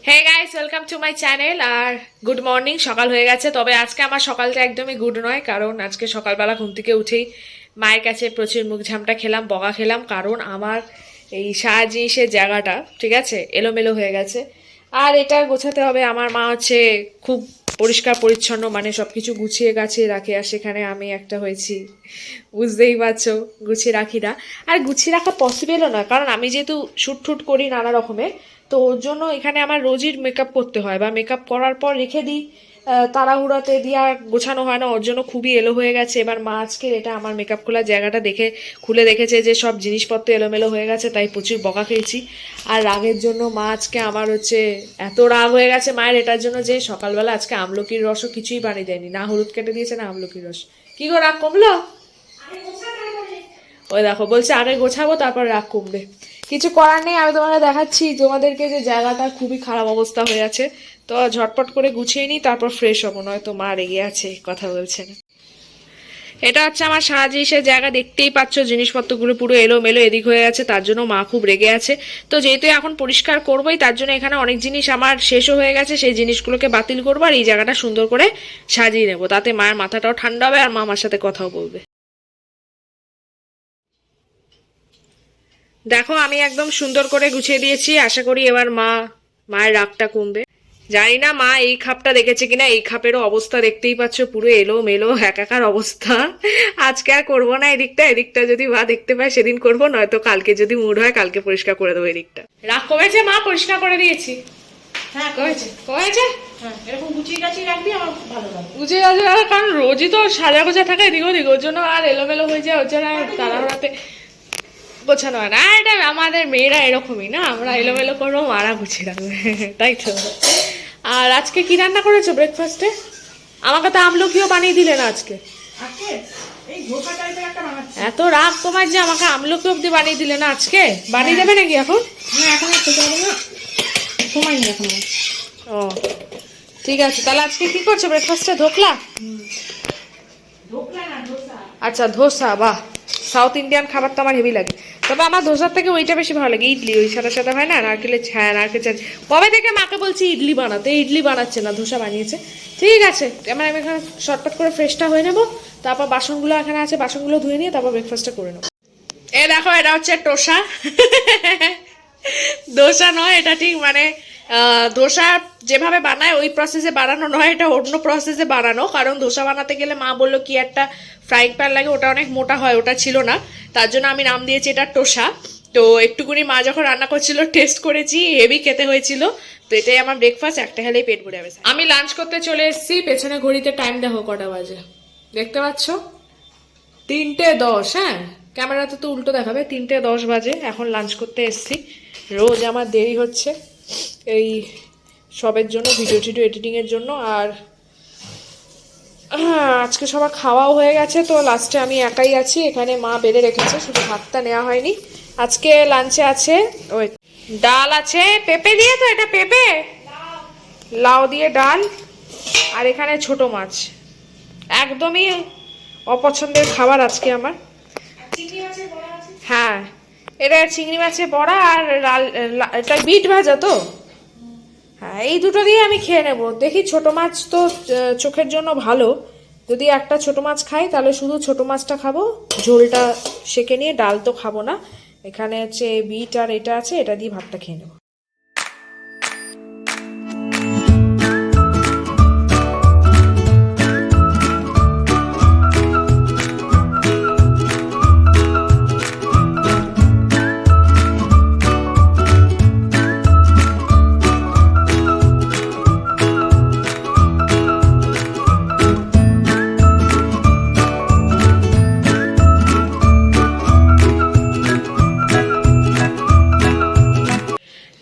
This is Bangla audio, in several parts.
Hey guys, welcome to my channel. আর গুড মর্নিং, সকাল হয়ে গেছে। তবে আজকে আমার সকালটা একদমই গুড নয়, কারণ আজকে সকালবেলা ঘুম থেকে উঠেই মায়ের কাছে প্রচুর মুখ ঝামটা খেলাম, বকা খেলাম। কারণ আমার এই সারা জিনিসের জায়গাটা ঠিক আছে এলোমেলো হয়ে গেছে, আর এটা গোছাতে হবে। আমার মা হচ্ছে খুব পরিষ্কার পরিচ্ছন্ন, মানে সব কিছু গুছিয়ে গাছিয়ে রাখে, আর সেখানে আমি একটা হয়েছি, বুঝতেই পারছো, গুছিয়ে রাখি না। আর গুছিয়ে রাখা পসিবলও না, কারণ আমি যেহেতু শ্যুট ঠুট করি নানা রকমের, তো ওর জন্য এখানে আমার রোজই মেকআপ করতে হয়, বা মেকআপ করার পর রেখে দিই, তাড়াহুড়াতে দিয়ে আর গোছানো হয় না। ওর জন্য খুবই এলো হয়ে গেছে। এবার মা আজকের এটা আমার মেকআপ খোলার জায়গাটা দেখে খুলে দেখেছে যে সব জিনিসপত্র এলোমেলো হয়ে গেছে, তাই প্রচুর বকা খেয়েছি। আর রাগের জন্য মা আজকে আমার হচ্ছে এত রাগ হয়ে গেছে মায়ের এটার জন্য, যে সকালবেলা আজকে আমলকির রসও কিছুই বানিয়ে দেয়নি, না হলুদ কেটে দিয়েছে না আমলকির রস। কি গো, রাগ কমলো? ওই দেখো বলছে আগে গোছাবো তারপর রাগ কমবে। কিছু করার নেই, আমি তোমাকে দেখাচ্ছি তোমাদেরকে যে জায়গাটা খুবই খারাপ অবস্থা হয়ে আছে। তো ঝটপট করে গুছিয়ে নিই, তারপর ফ্রেশ হবো, নয়তো মা রেগে আছে, কথা বলছে না। এটা হচ্ছে আমার সারা জিনিসের জায়গা, দেখতেই পাচ্ছ জিনিসপত্রগুলো পুরো এলোমেলো এদিক হয়ে আছে, তার জন্য মা খুব রেগে আছে। তো যেহেতু এখন পরিষ্কার করবোই, তার জন্য এখানে অনেক জিনিস আমার শেষও হয়ে গেছে, সেই জিনিসগুলোকে বাতিল করবো আর এই জায়গাটা সুন্দর করে সাজিয়ে নেবো, তাতে মায়ের মাথাটাও ঠান্ডা হবে আর মা আমার সাথে কথাও বলবে। দেখো আমি একদম সুন্দর করে গুছিয়ে দিয়েছি, আশা করি এবার মায়ের রাগটা কমবে। জানি না মা এই খাপটা দেখেছে কিনা, এই খাপেরও অবস্থা দেখতেই পাচ্ছ, পুরো এলো মেলো একাকার অবস্থা। আজকে আর করবো না এদিকটা, এদিকটা যদি মা দেখতে পায় সেদিন করবো, নয়তো কালকে যদি মুড হয় কালকে পরিষ্কার করে দেবো এদিকটা। রাগ কমেছে মা? পরিষ্কার করে দিয়েছি। হ্যাঁ কমেছে কমেছে। হ্যাঁ, এরকম গুছিয়ে গাছিয়ে রাখবি আমার খুব ভালো লাগে। বুঝে গেছে, কারণ রোজই তো সাজা গোজা থাকে এদিক ওদিক, ওর জন্য আর এলোমেলো হয়ে যায়, ওর জন্য আর তাড়াহুড়াতে গোছানো হয় না। এটা আমাদের মেয়েরা এরকমই না, আমরা এলোমেলো করবো, মারা গুছিয়ে রাখবে, তাই তো। আর আজকে কি রান্না করেছো ব্রেকফাস্টে? আমাকে তো আমলকিও বানিয়ে দিলে না আজকে। আজকে এই ধোসা টাইপের একটা বানাচ্ছি। এত রাগ তোমার যে আমাকে আমলকি অব্দি বানিয়ে দিলে না আজকে। বানিয়ে দেবে নাকি এখন? না, এখন আর খেতে হবে না, সময় নেই এখন। ও ঠিক আছে, তাহলে আজকে কি করছো ব্রেকফাস্টে? ধোকলা? ধোকলা না, ধোসা। আচ্ছা ধোসা, বাহ। সাউথ ইন্ডিয়ান খাবার তো আমার হেভি লাগে, তবে আমার ধোসার থেকে ওইটা বেশি ভালো লাগে, ইডলি। ওই সাদা সাদা হয় না, নারকেলের ছায়া, নারকেল ছায়া। কবে থেকে মাকে বলছি ইডলি বানাতে, ইডলি বানাচ্ছে না, ধোসা বানিয়েছে। ঠিক আছে, আমি এখানে শর্টকাট করে ফ্রেশটা হয়ে নেবো, তারপর বাসনগুলো এখানে আছে, বাসনগুলো ধুয়ে নিয়ে তারপর ব্রেকফাস্টটা করে নেবো। এ দেখো, এটা হচ্ছে টোসা। দোসা নয় এটা, ঠিক মানে দোসা যেভাবে বানায় ওই প্রসেসে বানানো নয়, এটা অন্য প্রসেসে বানানো। কারণ দোসা বানাতে গেলে মা বললো কি একটা ফ্রাইং প্যান লাগে, ওটা অনেক মোটা হয়, ওটা ছিল না, তার জন্য আমি নাম দিয়েছি এটা টোসা। তো একটুকুনি মা যখন রান্না করছিল টেস্ট করেছি, হেভি খেতে হয়েছিল। তো এটাই আমার ব্রেকফাস্ট, একটা খেলেই পেট ভরে যাবে। আমি লাঞ্চ করতে চলে এসেছি, পেছনে ঘড়িতে টাইম দেখো কটা বাজে, দেখতে পাচ্ছ? 3:10। হ্যাঁ, ক্যামেরাতে তো উল্টো দেখাবে, 3:10 বাজে, এখন লাঞ্চ করতে এসছি। রোজ আমার দেরি হচ্ছে এই সবের জন্য, ভিডিও টিডিও এডিটিংয়ের জন্য। আর আজকে সবার খাওয়াও হয়ে গেছে, তো লাস্টে আমি একাই আছি এখানে, মা বেড়ে রেখেছে, শুধু ভাতটা নেওয়া হয়নি। আজকে লাঞ্চে আছে ওই ডাল আছে পেঁপে দিয়ে, তো এটা পেঁপে লাউ দিয়ে ডাল, আর এখানে ছোট মাছ। একদমই অপছন্দের খাবার আজকে আমার। হ্যাঁ, এটা চিংড়ি মাছের বড়া আর এটা বিট ভাজা তো। হ্যাঁ, এই দুটো দিয়ে আমি খেয়ে নেবো। দেখি, ছোট মাছ তো চোখের জন্য ভালো, যদি একটা ছোট মাছ খাই তাহলে শুধু ছোট মাছটা খাবো, ঝোলটা সেকে নিয়ে, ডাল তো খাবো না। এখানে হচ্ছে বিট আর এটা আছে, এটা দিয়ে ভাতটা খেয়ে নেবো।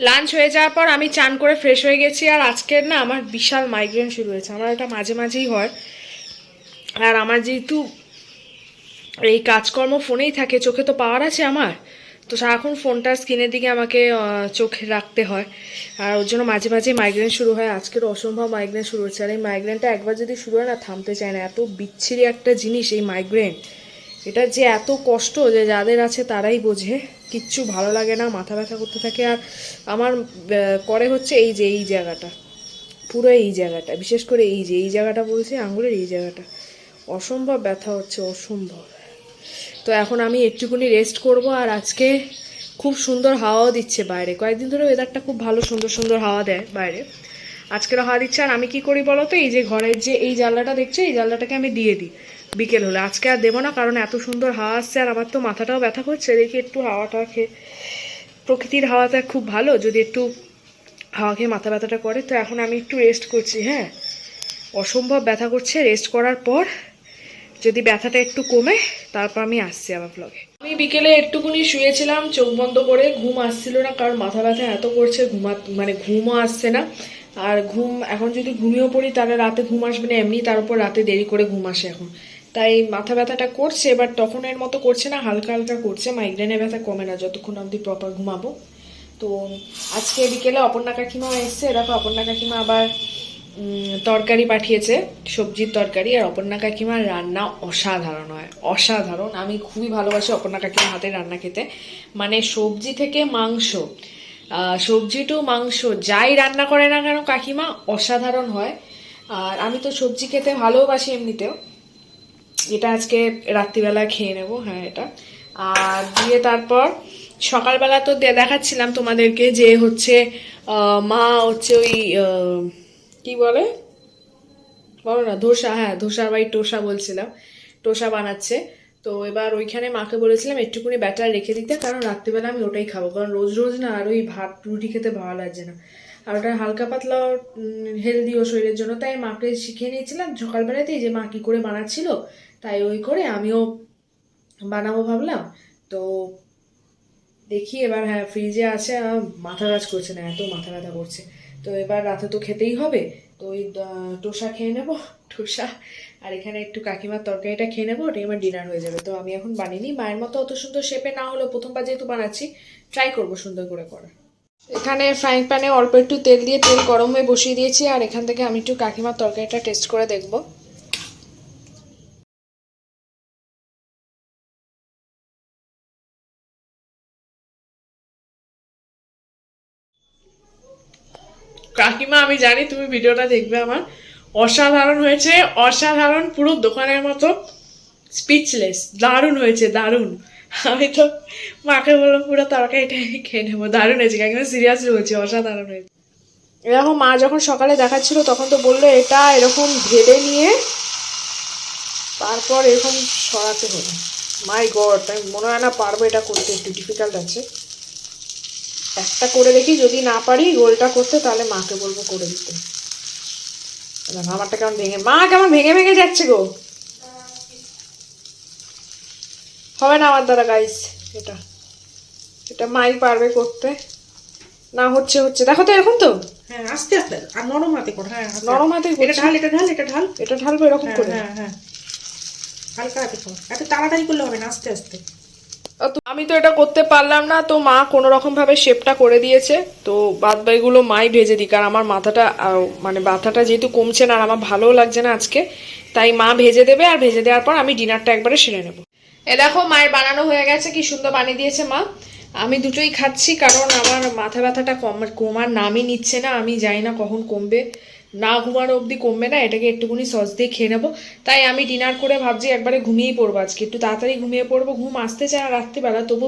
লাঞ্চ হয়ে যাওয়ার পর আমি চান করে ফ্রেশ হয়ে গেছি। আর আজকের না আমার বিশাল মাইগ্রেন শুরু হয়েছে, আমার এটা মাঝে মাঝেই হয়। আর আমার যেহেতু এই কাজকর্ম ফোনেই থাকে, চোখে তো পাওয়ার আছে আমার, তো সারাক্ষণ ফোনটার স্ক্রিনের দিকে আমাকে চোখে রাখতে হয়, আর ওর জন্য মাঝে মাঝে মাইগ্রেন শুরু হয়। আজকের অসম্ভব মাইগ্রেন শুরু হচ্ছে, আর এই মাইগ্রেনটা একবার যদি শুরু হয় না, থামতে চায় না। এত বিচ্ছিরি একটা জিনিস এই মাইগ্রেন, এটা যে এত কষ্ট যে যাদের আছে তারাই বোঝে, কিচ্ছু ভালো লাগে না, মাথা ব্যথা করতে থাকে। আর আমার করে হচ্ছে এই যে এই জায়গাটা, পুরো এই জায়গাটা, বিশেষ করে এই যে এই জায়গাটা বলছি, আঙুলের এই জায়গাটা অসম্ভব ব্যথা হচ্ছে, অসম্ভব। তো এখন আমি একটুখানি রেস্ট করব। আর আজকে খুব সুন্দর হাওয়াও দিচ্ছে বাইরে, কয়েকদিন ধরে ওয়েদারটা খুব ভালো, সুন্দর সুন্দর হাওয়া দেয় বাইরে। আজকেরও হাওয়া দিচ্ছে। আর আমি কি করি বলো তো, এই যে ঘরের যে এই জানলাটা দেখছো, এই জানলাটাকে আমি দিয়ে দিই বিকেল হলে। আজকে আর দেবো না, কারণ এত সুন্দর হাওয়া আসছে আর আমার তো মাথাটাও ব্যথা করছে, দেখি একটু হাওয়াটা খেয়ে, প্রকৃতির হাওয়াটা খুব ভালো, যদি একটু হাওয়া খেয়ে মাথা ব্যথাটা করে। তো এখন আমি একটু রেস্ট করছি। হ্যাঁ, অসম্ভব ব্যথা করছে। রেস্ট করার পর যদি ব্যথাটা একটু কমে তারপর আমি আসছি আবার ব্লগে। আমি বিকেলে একটুকুনি শুয়েছিলাম চোখ বন্ধ করে, ঘুম আসছিল না, কারণ মাথা ব্যথা এত করছে, মানে ঘুমও আসছে না। আর ঘুম এখন যদি ঘুমিয়েও পড়ি তাহলে রাতে ঘুম আসবে না এমনি, তার উপর রাতে দেরি করে ঘুম আসে এখন, তাই মাথা ব্যথাটা করছে। এবার তখনের মতো করছে না, হালকা হালকা করছে। মাইগ্রেনের ব্যথা কমে না যতক্ষণ অবধি প্রপার ঘুমাবো। তো আজকে বিকেলে অপর্ণা কাকিমা এসছে, দেখো অপর্ণা কাকিমা আবার তরকারি পাঠিয়েছে, সবজির তরকারি। আর অপর্ণা কাকিমার রান্না অসাধারণ হয়, অসাধারণ। আমি খুবই ভালোবাসি অপর্ণা কাকিমার হাতের রান্না খেতে, মানে সবজি থেকে মাংস, সবজি টু মাংস, যাই রান্না করে না কেন কাকিমা অসাধারণ হয়। আর আমি তো সবজি খেতে ভালোবাসি এমনিতেও। এটা আজকে রাত্রিবেলা খেয়ে নেব। হ্যাঁ, এটা আর দিয়ে তারপর সকালবেলা তো দেখাচ্ছিলাম তোমাদেরকে যে হচ্ছে মা হচ্ছে ওই কি বলে বলো না, ধোসা, হ্যাঁ ধোসা বাই টোসা বলছিলাম, টোসা বানাচ্ছে। তো এবার ওইখানে মাকে বলেছিলাম একটুকুনি ব্যাটার রেখে দিতে, কারণ রাত্রিবেলা আমি ওটাই খাবো, কারণ রোজ রোজ না আর ওই ভাত রুটি খেতে ভালো লাগছে না। আর ওটা হালকা পাতলা হেলদিও শরীরের জন্য, তাই মাকে শিখিয়ে নিয়েছিলাম সকালবেলাতেই যে মা কী করে বানাচ্ছিল, তাই ওই করে আমিও বানাবো ভাবলাম। তো দেখি এবার, হ্যাঁ ফ্রিজে আছে, মাথা কাজ করছে না, এত মাথা ব্যথা করছে। তো এবার রাতে তো খেতেই হবে, তো ওই টোসা খেয়ে নেবো, টোসা। আর এখানে একটু কাকিমার তরকারিটা খেয়ে নেবো, ওটাই আমার ডিনার হয়ে যাবে। তো আমি এখন বানিয়ে মায়ের মতো অত সুন্দর শেপে না হলেও প্রথমবার যেহেতু বানাচ্ছি, ট্রাই করবো সুন্দর করে করার। এখানে ফ্রাইং প্যানে অল্প একটু তেল দিয়ে, তেল গরম হয়ে বসিয়ে দিয়েছি। আর এখান থেকে আমি একটু কাকিমার তরকারিটা টেস্ট করে দেখবো। কাকিমা আমি জানি তুমি ভিডিওটা দেখবে আমার, অসাধারণ হয়েছে, অসাধারণ, পুরো দোকানের মতো, স্পিচলেস, দারুণ হয়েছে, দারুণ। আমি তো মাকে বললাম পুরো তরকারিটা আমি খেয়ে নেবো, দারুণ হয়েছে কাকিমা, সিরিয়াসলি বলছি, অসাধারণ হয়েছে। এরকম মা যখন সকালে দেখাচ্ছিল তখন তো বললো এটা এরকম ঢেলে নিয়ে তারপর এরকম সরাতে হবে। মাই গড, আমি মনে হয় না পারবো এটা করতে, একটু ডিফিকাল্ট আছে। একটা করে দেখি, যদি না পারি গোলটা করতে তাহলে মাকে বলবো করে দিতে। আমারটা কেমন ভেঙে, মা কেমন ভেঙে ভেঙে যাচ্ছে গো, হবে না আমার দ্বারা গাইস, এটা এটা মাই পারবে করতে না, হচ্ছে হচ্ছে, দেখো তো এরকম তো, হ্যাঁ আস্তে আস্তে, আর নরম হাতে কর। হ্যাঁ নরম হাতে এটা ঢাল, এটা ঢাল, এটা ঢাল, এটা ঢালবো এরকম করে। হ্যাঁ হ্যাঁ, হালকা হাতে কর, এত তাড়াতাড়ি করলে হবে না, আস্তে আস্তে। আমি তো এটা করতে পারলাম না, তো মা কোনো রকম ভাবে শেপটা করে দিয়েছে। তো বাদ বাকিগুলো মাই ভেজে দিই, কারণ আমার মাথাটা মানে ব্যথাটা যেহেতু কমছে না আর আমার ভালোও লাগছে না আজকে, তাই মা ভেজে দেবে। আর ভেজে দেওয়ার পর আমি ডিনারটা একবারে সেরে নেবো। এ দেখো মায়ের বানানো হয়ে গেছে, কি সুন্দর বানিয়ে দিয়েছে মা। আমি দুটোই খাচ্ছি, কারণ আমার মাথা ব্যথাটা কমার নামই নিচ্ছে না। আমি জানি না কখন কমবে, না ঘুমানো অবধি কমবে না। এটাকে একটুখানি সস দিয়ে খেয়ে নেবো। তাই আমি ডিনার করে ভাবছি একবারে ঘুমিয়েই পড়বো আজকে, একটু তাড়াতাড়ি ঘুমিয়ে পড়বো। ঘুম আসতে চায় না রাত্রিবেলা, তবু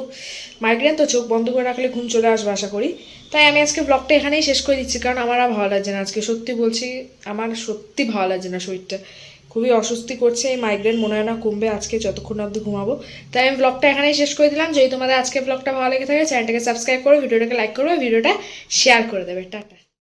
মাইগ্রেন তো, চোখ বন্ধ করে রাখলে ঘুম চলে আসবে আশা করি। তাই আমি আজকে ব্লগটা এখানেই শেষ করে দিচ্ছি, কারণ আমার আর ভালো লাগছে না আজকে, সত্যি বলছি আমার সত্যি ভালো লাগছে না, শরীরটা খুবই অস্বস্তি করছে। এই মাইগ্রেন মনে হয় না কমবে আজকে যতক্ষণ অবধি ঘুমাবো। তাই আমি ব্লগটা এখানেই শেষ করে দিলাম। যদি তোমাদের আজকে ব্লগটা ভালো লেগে থাকে চ্যানেলটাকে সাবস্ক্রাইব করো, ভিডিওটাকে লাইক করো, ভিডিওটা শেয়ার করে দেবে। টাটা।